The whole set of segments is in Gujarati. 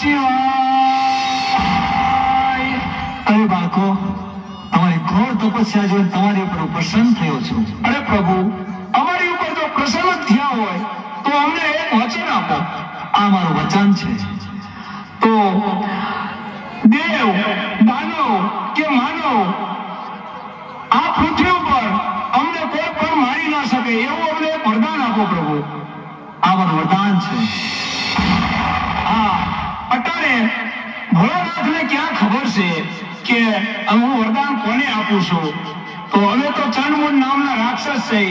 શિવાય. અરે બાળકો, તમારી ઘોર તપસ્યા જોઈને તમારી ઉપર પ્રસન્ન થયો છું. અરે પ્રભુ, અમારી ઉપર જો પ્રસન્ન થયા હોય તો અમને એક વચન આપો. આ મારું વચન છે. તો દેવ, દાનવ કે માનવ આ પૃથ્વી ઉપર અમને કોઈ પણ મારી ના શકે એવું અમને એક વરદાન આપો પ્રભુ. આ મારું વરદાન છે. હા, અટાણે ભોળાનાથને ક્યાં ખબર છે કે હું વરદાન કોને આપું છું? તો અમે તો ચંડમુંડ નામના રાક્ષસ છે.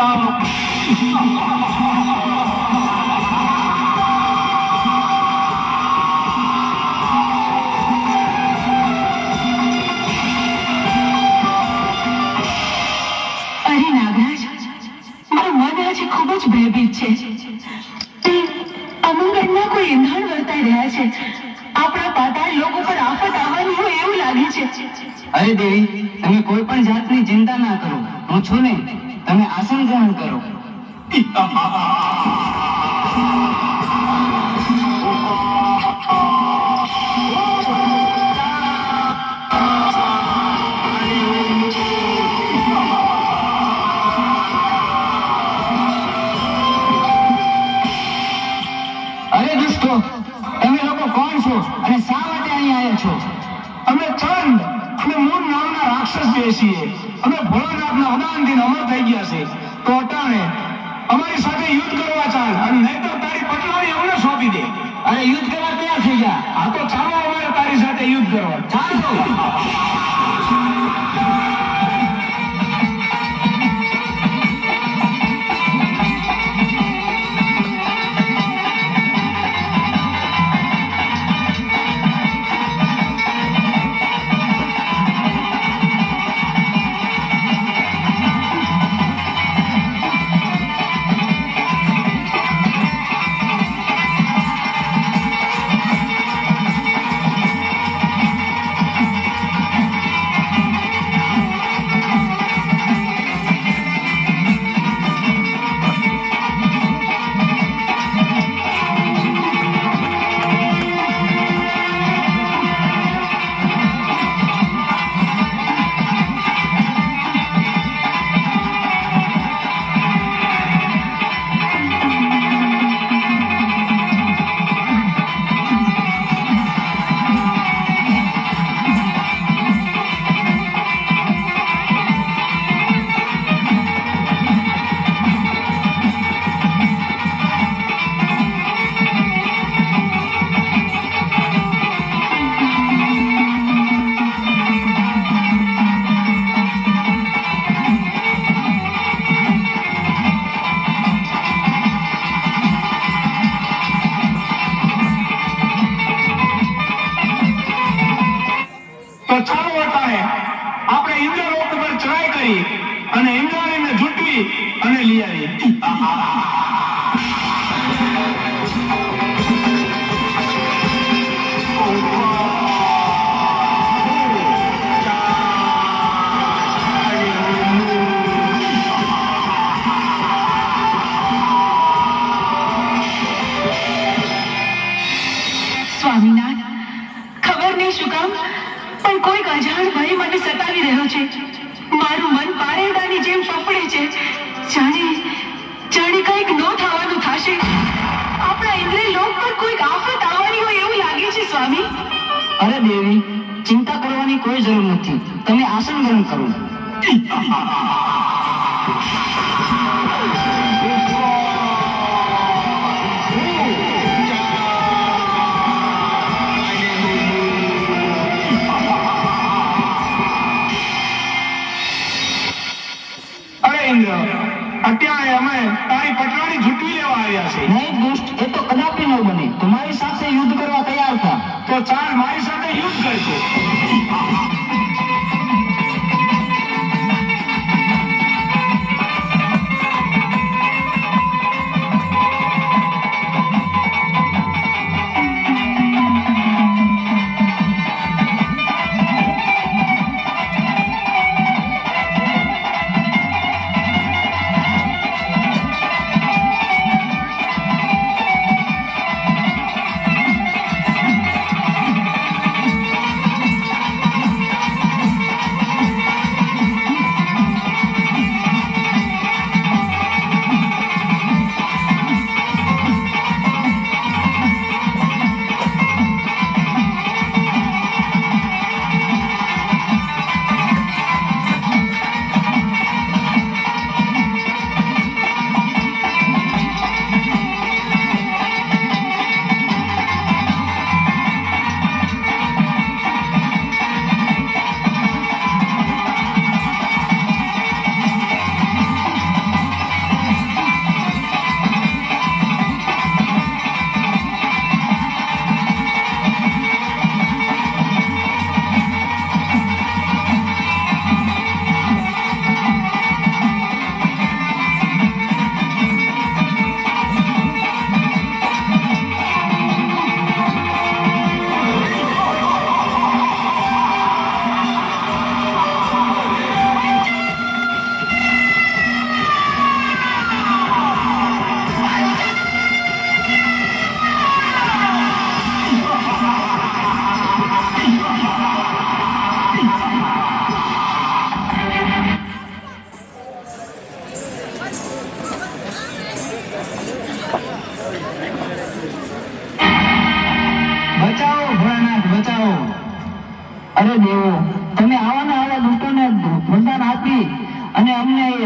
અરે નાગરાજ, મારું મન આજે ખૂબ જ ભયભીત છે. તે અમંગળના કોઈ ઇંધણ વર્તાઈ રહ્યા છે. આપણા પાતાળ લોક ઉપર આફત આવવાની હોય એવું લાગે છે. અરે દેવી, તમે કોઈ પણ જાતની ચિંતા ના કરો. હું છું ને, તમે આસન ગ્રહણ કરો. અરે દુષ્ટો, તમે લોકો કોણ છો અને શા માટે અહીં આવ્યા છો? અમે ચંદ અને મૂળ નામના રાક્ષસ જે છીએ. અમે ભોળાનાથના વરદાનથી અમર થઈ ગયા છે. તો અટાણે અમારી સાથે યુદ્ધ કરવા ચાલ, અને નહીં તો તારી પટલાણી અમને સોંપી દે. અરે યુદ્ધ કરવા તૈયાર થઈ ગયા. આ તો ચાલો અમારે તારી સાથે યુદ્ધ કરવા. ચાલો. તો ચાલો અટાણે આપણે ઇન્દ્રલોક ઉપર ચડાઈ કરી અને ઇન્દ્રાણીને ઝૂંટવી અને લઈ આવી. સ્વામીનાથ, ખબર નહીં શું કામ પણ કોઈક અજાણ ભય મને સતાવી રહ્યો છે. મારું મન પારેવડાની જેમ ફફડે છે. જાણે કંઈક ન થવાનું થશે. આપણા ઇન્દ્રિય લોક પર કોઈક આફત આવવાની હોય એવું લાગે છે સ્વામી. અરે દેવી, ચિંતા કરવાની કોઈ જરૂર નથી. તમે આસન ગ્રહણ કરો. અરે ઇન્દ્ર, અત્યારે અમે તારી પટરાણી ઝૂંટવી લેવા આવ્યા છે. નહીં દુષ્ટ, એ તો કદાપી ન બને. તમારી સાથે યુદ્ધ કરવા તૈયાર થા. તો ચાલ મારી સાથે યુદ્ધ કરજો.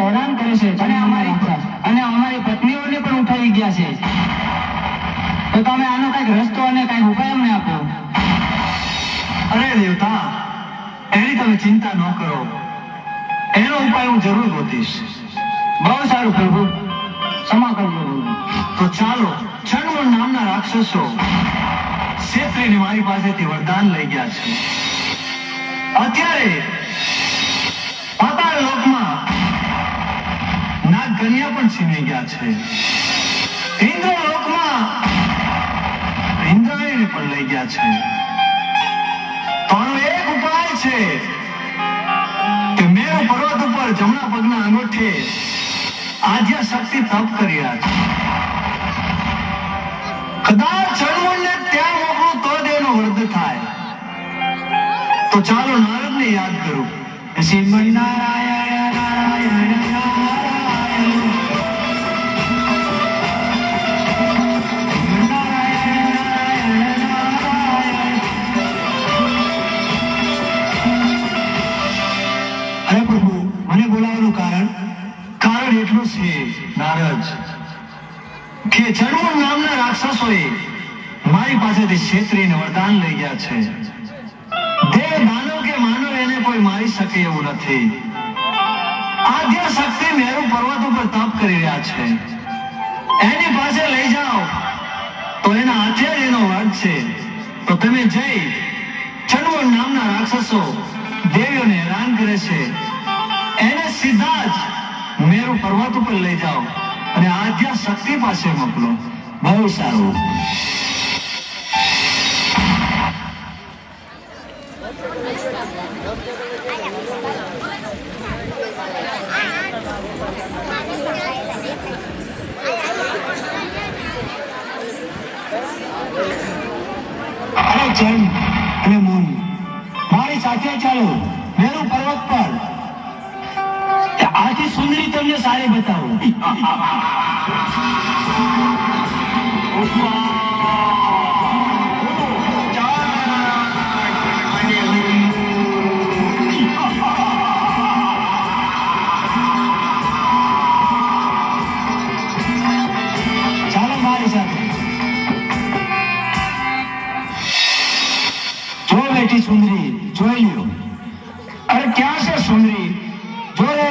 હેરાન કરે છે અને અમારી પત્નીઓને પણ ઉઠાવી ગયા છે. તો તમે આનો કઈક રસ્તો અને કઈક ઉપાય અમને આપો. અરે દેવતા, એની તમે ચિંતા ન કરો, એનો ઉપાય હું જરૂર ગોતીશ. બહુ સારું પ્રભુ, ક્ષમા કરજો. તો ચાલો, ચણમણ નામના રાક્ષસો ક્ષેત્રીને મારી પાસેથી વરદાન લઈ ગયા છે. અત્યારે પાતાળ લોકમાં નાગકન્યા પણ છીનવી ગયા છે. ઇન્દ્ર લોકમાં ઇન્દ્રાણીને પણ લઈ ગયા છે. તો આનો એક ઉપાય છે કે મેરુ પર્વત ઉપર જમણા પગના અંગૂઠે આદ્ય શક્તિ તપ કરી રહ્યા છે. કદાચ ચણવણને ત્યાં મોકલું તો જ એનો વર્ધ થાય. તો ચાલો નારદને યાદ કરું. શ્રીમન નારાયણ નારાયણ નારાયણ અરે પ્રભુ, મને બોલાવવાનું કારણ? કારણ એટલું છે નારદ કે ચણવણ નામના રાક્ષસોએ મારી પાસેથી ક્ષેત્રીને વરદાન લઈ ગયા છે. દેવ દાનવ કે માનવ એને કોઈ મારી શકે એવું નથી. આદ્ય શક્તિ મેરુ પર્વત ઉપર તપ કરી રહ્યા છે. એની પાસે લઈ જાઓ તો એના હાથે જ એનો વધ છે. તો તમે જઈ ચણવણ નામના રાક્ષસો દેવીઓને હેરાન કરે છે એને સીધા જ મેરુ પર્વત ઉપર લઈ જાઓ અને આદ્ય શક્તિ પાસે મોકલો. બહુ સારું. અરે ચંદ અને મૂન, મારી સાથે ચાલો મેરુ પર્વત પર. આથી સુંદરી તમને સારી બતાવું. ચાલો મારી સાથે. જો બેઠી સુંદરી, જોઈ લ્યો. અરે ક્યાં છે સુંદરી? જો રે